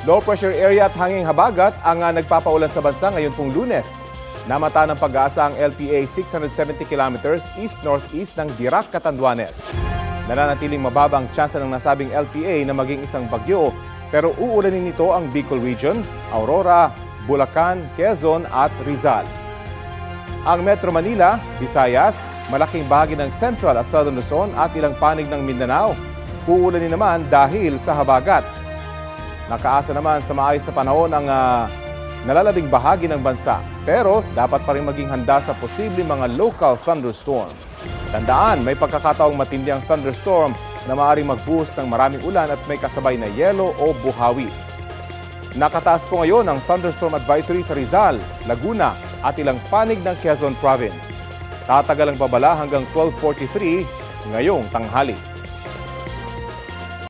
Low pressure area at hanging habagat ang nagpapaulan sa bansa ngayon pong Lunes. Namata ng pag-asa ang LPA 670 kilometers east-northeast ng Dirac, Catanduanes. Nananatiling mababa ang tsansa ng nasabing LPA na maging isang bagyo, pero uulanin nito ang Bicol Region, Aurora, Bulacan, Quezon at Rizal. Ang Metro Manila, Visayas, malaking bahagi ng Central at Southern Luzon at ilang panig ng Mindanao. Uulanin naman dahil sa habagat. Nakaasa naman sa maayos na panahon ang nalalabing bahagi ng bansa. Pero dapat pa rin maging handa sa posibleng mga local thunderstorm. Tandaan, may pagkakataong matindi ang thunderstorm na maaaring magbuhos ng maraming ulan at may kasabay na yelo o buhawi. Nakataas po ngayon ang thunderstorm advisory sa Rizal, Laguna at ilang panig ng Quezon Province. Tatagal ang babala hanggang 12:43 ngayong tanghali.